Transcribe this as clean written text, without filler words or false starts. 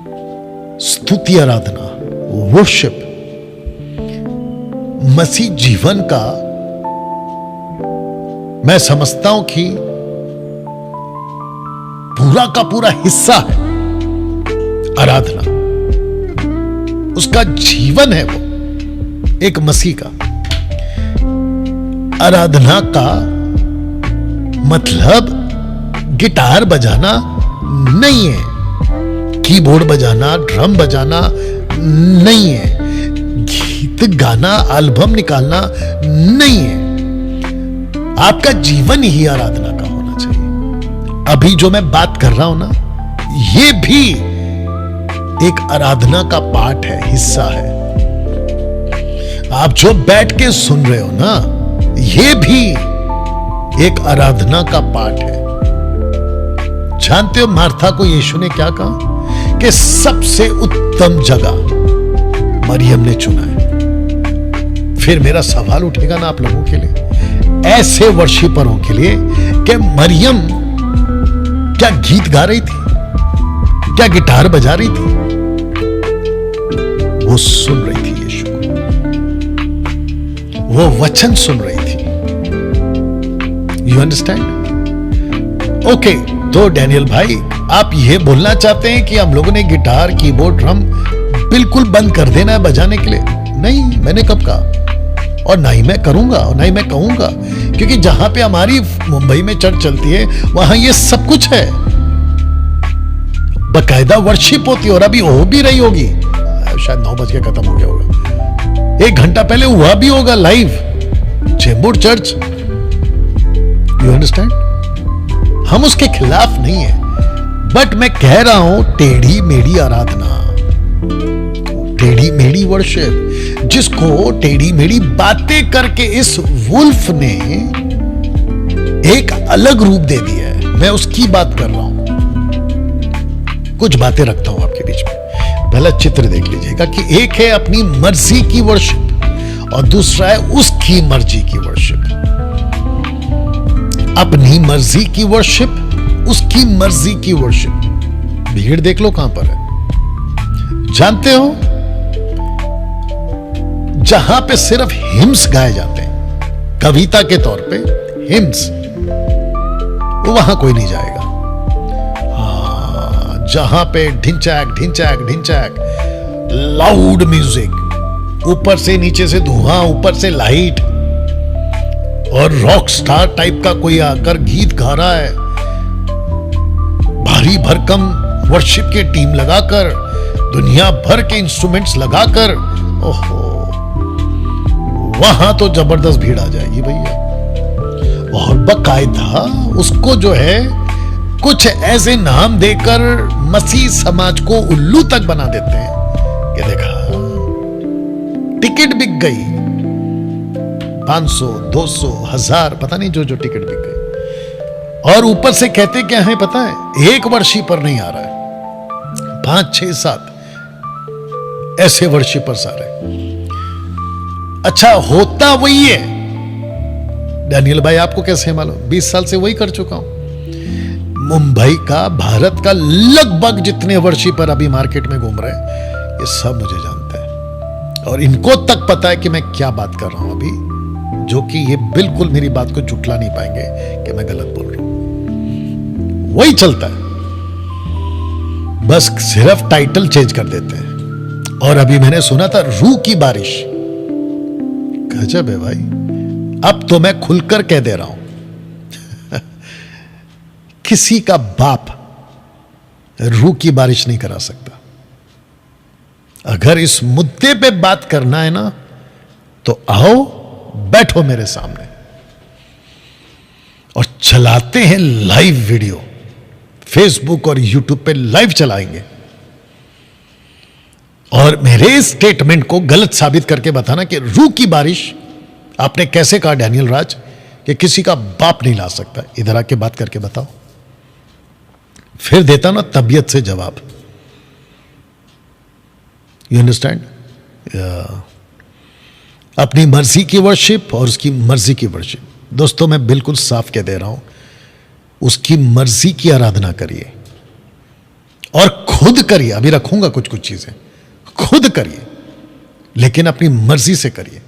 स्तुति, आराधना, वर्शिप मसीह जीवन का मैं समझता हूं कि पूरा का पूरा हिस्सा है। आराधना उसका जीवन है, वो एक मसीह का। आराधना का मतलब गिटार बजाना नहीं है, कीबोर्ड बजाना, ड्रम बजाना नहीं है, गीत गाना, एल्बम निकालना नहीं है। आपका जीवन ही आराधना का होना चाहिए। अभी जो मैं बात कर रहा हूं ना, ये भी एक आराधना का पार्ट है, हिस्सा है। आप जो बैठ के सुन रहे हो ना, ये भी एक आराधना का पार्ट है। जानते हो मार्था को यीशु ने क्या कहा कि सबसे उत्तम जगह मरियम ने चुना है। फिर मेरा सवाल उठेगा ना आप लोगों के लिए, ऐसे वर्शिपरों के लिए, कि मरियम क्या गीत गा रही थी, क्या गिटार बजा रही थी? वो सुन रही थी यीशु को, वो वचन सुन रही थी। You understand? ओके, तो डैनियल भाई आप ये बोलना चाहते हैं कि हम लोगों ने गिटार, कीबोर्ड, ड्रम बिल्कुल बंद कर देना है बजाने के लिए? नहीं, मैंने कब कहा, और ना ही मैं करूंगा और ना ही मैं कहूंगा, क्योंकि जहां पे हमारी मुंबई में चर्च चलती है वहां ये सब कुछ है, बकायदा वर्शिप होती है, और अभी हो भी रही होगी। शायद 9 बजे खत्म हो गया होगा, 1 घंटा पहले हुआ भी होगा live, Chembur church. You understand? हम उसके खिलाफ नहीं है, बट मैं कह रहा हूं टेढ़ी मेढ़ी आराधना, टेढ़ी मेढ़ी वर्शिप, जिसको टेढ़ी मेढ़ी बातें करके इस वुल्फ ने एक अलग रूप दे दिया है, मैं उसकी बात कर रहा हूं। कुछ बातें रखता हूं आपके बीच में। पहला चित्र देख लीजिएगा कि एक है अपनी मर्जी की वर्शिप और दूसरा है उसकी मर्जी की वर्शिप। अपनी मर्जी की वर्शिप, उसकी मर्जी की वर्शिप। भीड़ देख लो कहां पर है। जानते हो, जहां पे सिर्फ हिम्स गाए जाते हैं, कविता के तौर पे हिम्स, वहां कोई नहीं जाएगा। हाँ, जहां पे ढिंचैक ढिंचैक ढिंचैक, लाउड म्यूजिक, ऊपर से नीचे से धुआं, ऊपर से लाइट, और रॉक स्टार टाइप का कोई आकर गीत गा रहा है, भारी भरकम वर्शिप की टीम लगाकर, दुनिया भर के इंस्ट्रूमेंट्स लगाकर, ओहो, वहां तो जबरदस्त भीड़ आ जाएगी भैया। और बकायदा उसको जो है कुछ ऐसे नाम देकर मसीह समाज को उल्लू तक बना देते हैं कि देखा, टिकट बिक गई, 500, 200, 1000, पता नहीं जो जो टिकट बिक गई। और ऊपर से कहते क्या है पता है, एक वर्शिपर नहीं आ रहा है, 5, 6, 7 ऐसे वर्शिपर्स आ रहे हैं। अच्छा, होता वही है। डैनियल भाई आपको कैसे मालूम? 20 साल से वही कर चुका हूं। मुंबई का, भारत का लगभग जितने वर्शिपर अभी मार्केट में घूम रहे हैं, ये सब मुझे जानते हैं, और इनको तक पता है कि मैं क्या बात कर रहा हूं अभी, जो कि ये बिल्कुल मेरी बात को झुठला नहीं पाएंगे कि मैं गलत बोल रहा हूं। वही चलता है, बस सिर्फ टाइटल चेंज कर देते हैं। और अभी मैंने सुना था रूह की बारिश, गजब है भाई। अब तो मैं खुलकर कह दे रहा हूं, किसी का बाप रूह की बारिश नहीं करा सकता। अगर इस मुद्दे पे बात करना है ना, तो आओ, बैठो मेरे सामने, और चलाते हैं लाइव वीडियो, फेसबुक और यूट्यूब पे लाइव चलाएंगे, और मेरे स्टेटमेंट को गलत साबित करके बताना कि रूह की बारिश आपने कैसे कहा डैनियल राज कि किसी का बाप नहीं ला सकता। इधर आके बात करके बताओ, फिर देता ना तबीयत से जवाब। You understand? अपनी मर्जी की वर्शिप और उसकी मर्जी की वर्शिप। दोस्तों, मैं बिल्कुल साफ कह दे रहा हूं, उसकी मर्जी की आराधना करिए और खुद करिए, अभी रखूंगा कुछ कुछ चीजें, खुद करिए, लेकिन अपनी मर्जी से करिए।